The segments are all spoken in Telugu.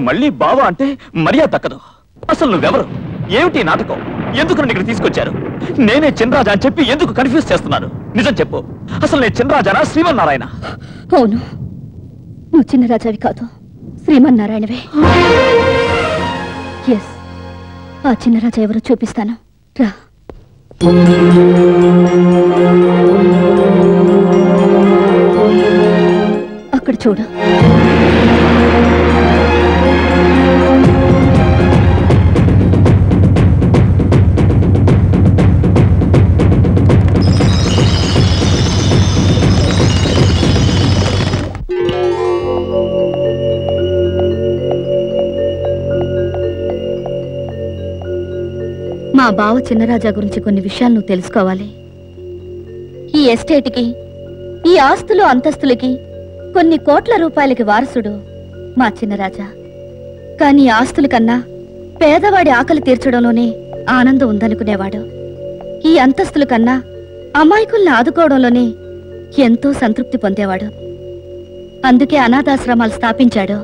మళ్ళీ బావా అంటే మర్యాద దక్కదు. అసలు నువ్వెవరు? ఏమిటి నాటకం? ఎందుకు నన్ను ఇక్కడ తీసుకొచ్చారు? నేనే చినరాజా అని చెప్పి ఎందుకు కన్ఫ్యూజ్ చేస్తున్నారు? నిజం చెప్పు, అసలు నేను చినరాజానా శ్రీమన్నారాయణ? అవును, నువ్వు చిన్నరాజావి కాదు, శ్రీమన్నారాయణవే. ఎస్, ఆ చిన్నరాజా ఎవరో చూపిస్తాను, రా. అక్కడ చూడు. మా బావ చిన్నరాజా గురించి కొన్ని విషయాలు నువ్వు తెలుసుకోవాలి. ఈ ఎస్టేట్కి, ఈ ఆస్తులు అంతస్తులకి కొన్ని కోట్ల రూపాయలకి వారసుడు మా చిన్నరాజా. కానీ ఆస్తుల కన్నా పేదవాడి ఆకలి తీర్చడంలోనే ఆనందం ఉందనుకునేవాడు. ఈ అంతస్తుల కన్నా అమాయకుల్ని ఆదుకోవడంలోనే ఎంతో సంతృప్తి పొందేవాడు. అందుకే అనాథాశ్రమాలు స్థాపించాడు.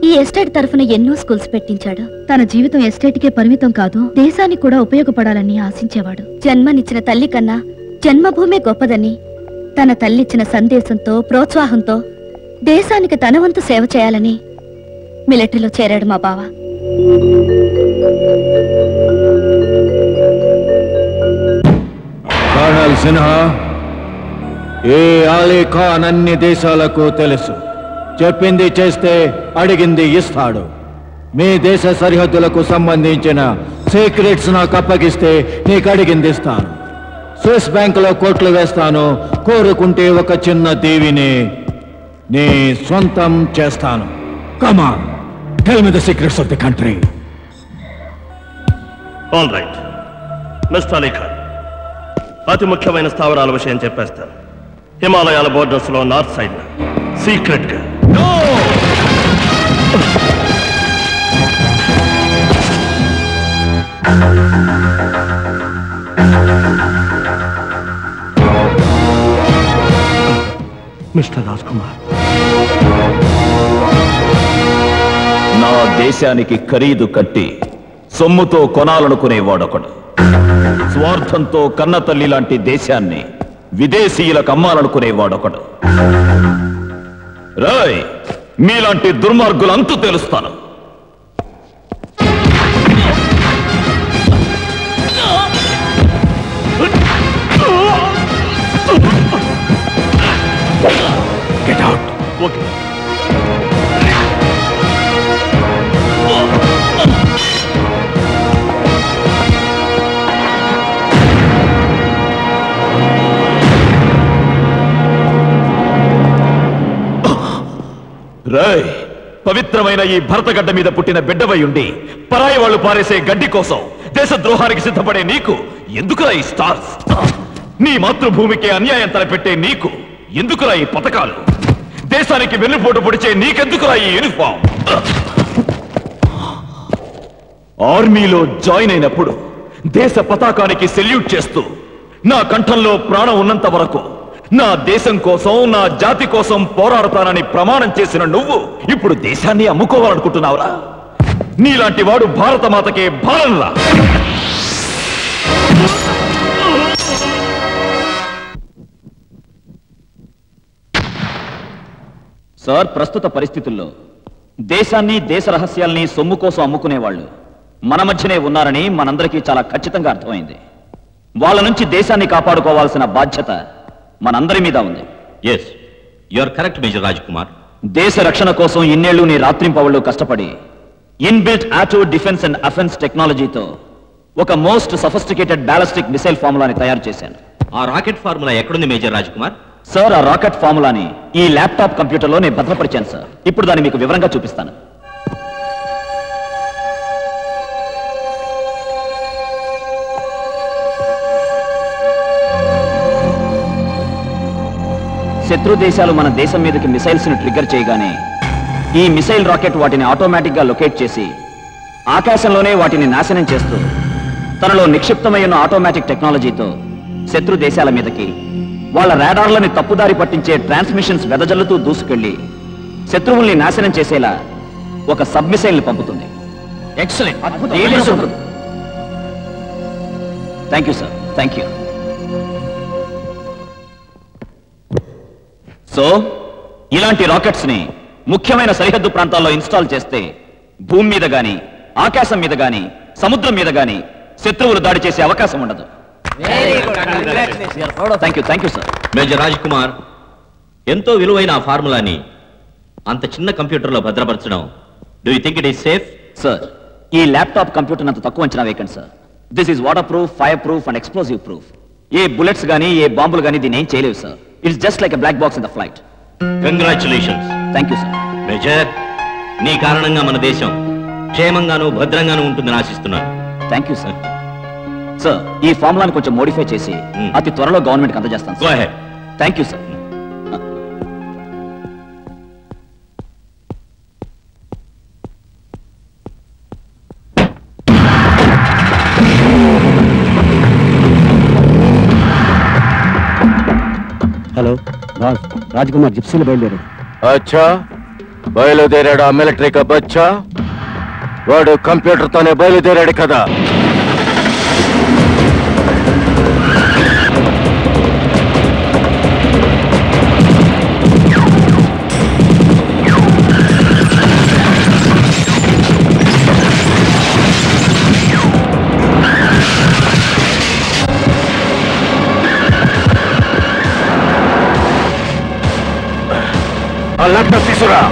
ఈ ఎస్టేట్ తరఫున ఎన్నో స్కూల్స్ పెట్టించాడు. తన జీవితం ఎస్టేట్కే పరిమితం కాదు, దేశానికి కూడా ఉపయోగపడాలని ఆశించేవాడు. జన్మనిచ్చిన తల్లి కన్నా జన్మభూమే గొప్పదని తన తల్లిచ్చిన సందేశంతో, ప్రోత్సాహంతో దేశానికి తన వంతు సేవ చేయాలని మిలిటరీలో చేరాడు మా బావ. కర్నల్ సిన్హా, ఏ అలీ ఖాన్ అన్ని దేశాలకు తెలుసు. చెప్పింది చేస్తే అడిగింది ఇస్తాడు. మీ దేశ సరిహద్దులకు సంబంధించిన సీక్రెట్స్ నాకు అప్పగిస్తే నీకు అడిగింది ఇస్తాను. స్విస్ బ్యాంకులో కోట్లు వేస్తాను. కోరుకుంటే ఒక చిన్న దీవిని నీ సొంతం చేస్తాను. Come on, tell me the secrets of the country. All right mister Ali Khan, అతి ముఖ్యమైన స్థావరాల విషయం చెప్పేస్తాను. హిమాలయాల బోర్డర్స్ లో నార్త్ సైడ్ సీక్రెట్ గా మిస్టర్ రాజ్ కుమార్, నా దేశానికి ఖరీదు కట్టి సొమ్ముతో కొనాలనుకునేవాడొకడు. స్వార్థంతో కన్నతల్లి లాంటి దేశాన్ని విదేశీయులకు అమ్మాలనుకునేవాడొకడు. రాయ్, మీలాంటి దుర్మార్గులంతు తెలుస్తాను. Get out. ఓకే. రాయ్, పవిత్రమైన ఈ భరతగడ్డ మీద పుట్టిన బిడ్డవై ఉండి పరాయి వాళ్ళు పారేసే గడ్డి కోసం దేశద్రోహానికి సిద్ధపడే నీకు ఎందుకురా ఈ స్టార్స్? నీ మాతృభూమికి అన్యాయం తలపెట్టే నీకు ఎందుకురా ఈ పథకాలు? దేశానికి వెన్నుపోటు పొడిచే నీకెందుకురా ఈ యూనిఫామ్? ఆర్మీలో జాయిన్ అయినప్పుడు దేశ పతాకానికి సెల్యూట్ చేస్తూ నా కంఠంలో ప్రాణం ఉన్నంత వరకు నా దేశం కోసం, నా జాతి కోసం పోరాడతానని ప్రమాణం చేసిన నువ్వు ఇప్పుడు దేశాన్ని అమ్ముకోవాలనుకుంటున్నావురా? నీలాంటి వాడు భారత మాతకే భారంలా. సార్, ప్రస్తుత పరిస్థితుల్లో దేశాన్ని, దేశ రహస్యాల్ని సొమ్ము కోసం అమ్ముకునేవాళ్ళు మన మధ్యనే ఉన్నారని మనందరికీ చాలా ఖచ్చితంగా అర్థమైంది. వాళ్ళ నుంచి దేశాన్ని కాపాడుకోవాల్సిన బాధ్యత మనందరి మీద ఉంది. Yes, you are correct major Raj Kumar. దేశ రక్షణ కోసం ఇన్నేళ్లు నీ రాత్రింపవళ్ళు కష్టపడి inbuilt auto defence and offence టెక్నాలజీతో ఒక మోస్ట్ సఫిస్టికేటెడ్ బ్యాలిస్టిక్ మిసైల్ ఫార్ములాని తయారు చేశాను. ఆ రాకెట్ ఫార్ములా ఎక్కడుంది మేజర్ రాజ్ కుమార్? సార్, ఆ రాకెట్ ఫార్ములాని ఈ ల్యాప్టాప్ కంప్యూటర్లో నేను భద్రపరిచాను సార్. ఇప్పుడు దాన్ని మీకు వివరంగా చూపిస్తాను. శత్రు దేశాలు మన దేశం మీదకి మిసైల్స్ ని ట్రిగ్గర్ చేయగానే ఈ మిసైల్ రాకెట్ వాటిని ఆటోమేటిక్ గా లొకేట్ చేసి ఆకాశంలోనే వాటిని నాశనం చేస్తూ తనలో నిక్షిప్తమైన ఆటోమేటిక్ టెక్నాలజీతో శత్రు దేశాల మీదకి వాళ్ళ రాడార్లని తప్పుదారి పట్టించే ట్రాన్స్మిషన్స్ వెదజల్లుతూ దూసుకెళ్లి శత్రువుల్ని నాశనం చేసేలా ఒక సబ్ మిసైల్ పంపుతుంది. Excellent. Thank you sir, thank you. So ఇలాంటి రాకెట్స్ ని ముఖ్యమైన సరిహద్దు ప్రాంతాల్లో ఇన్స్టాల్ చేస్తే భూమి మీద గాని, ఆకాశం మీద గాని, సముద్రం మీద గాని శత్రువులు దాడి చేసే అవకాశం ఉండదు. Thank you sir. Major Raj Kumar, ఎంతో విలువైన ఆ ఫార్ములాని అంత చిన్న కంప్యూటర్లో భద్రపరచడం, do you think it is safe? Sir, ఈ ల్యాప్టాప్ కంప్యూటర్ అంత తక్కువ అంచనా వేయకండి sir. This is waterproof, fireproof and explosive proof. ఏ బుల్లెట్స్ గానీ, ఏ బాంబులు గానీ దీన్ని ఏం చేయలేవు sir. It's just like a black box in the flight. Congratulations. Thank you sir. Major, నీ కారణంగా మన దేశం క్షేమంగాను భద్రంగాను ఉంటుందని ఆశిస్తున్నాను. Thank you sir. సార్, ఈ ఫార్ములాని కొంచెం మోడిఫై చేసి అతి త్వరలో గవర్నమెంట్కి అందజేస్తాను. Go ahead. Thank you sir. Hello boss, Raj Kumar జిప్సీలు బయలుదేరాడు. అచ్చా, బయలుదేరాడా మిలిటరీ కా బచ్చా? వాడు కంప్యూటర్ తోనే బయలుదేరాడు కదా. ఆ ల్యాప్టాప్ తీసురా.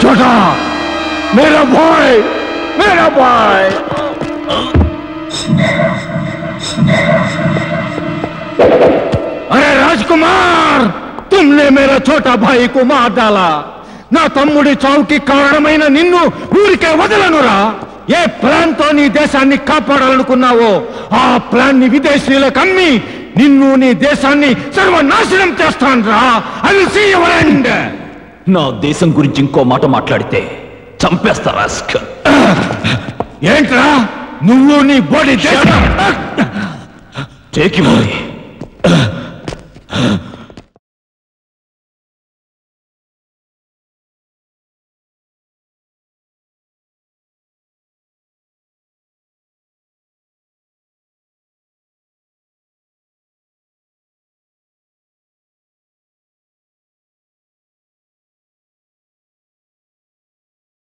छोटा, मेरा भाई, मेरा भाई। अरे राजकुमार, तुमने मेरा छोटा भाई को मार डाला. నా తమ్ముడి చావుకి కారణమైన నిన్ను ఊరికే వదలనురా. ఏ ప్లాన్ తో నీ దేశాన్ని కాపాడాలనుకున్నావో ఆ ప్లాన్ ని విదేశీయులకు అమ్మి నిన్ను నీ దేశాన్ని సర్వనాశనం చేస్తానురా. I will see your end. నా దేశం గురించి ఇంకో మాట మాట్లాడితే చంపేస్తా రాస్కల్. ఏంట్రా నువ్వు నీ బాడీ చేకి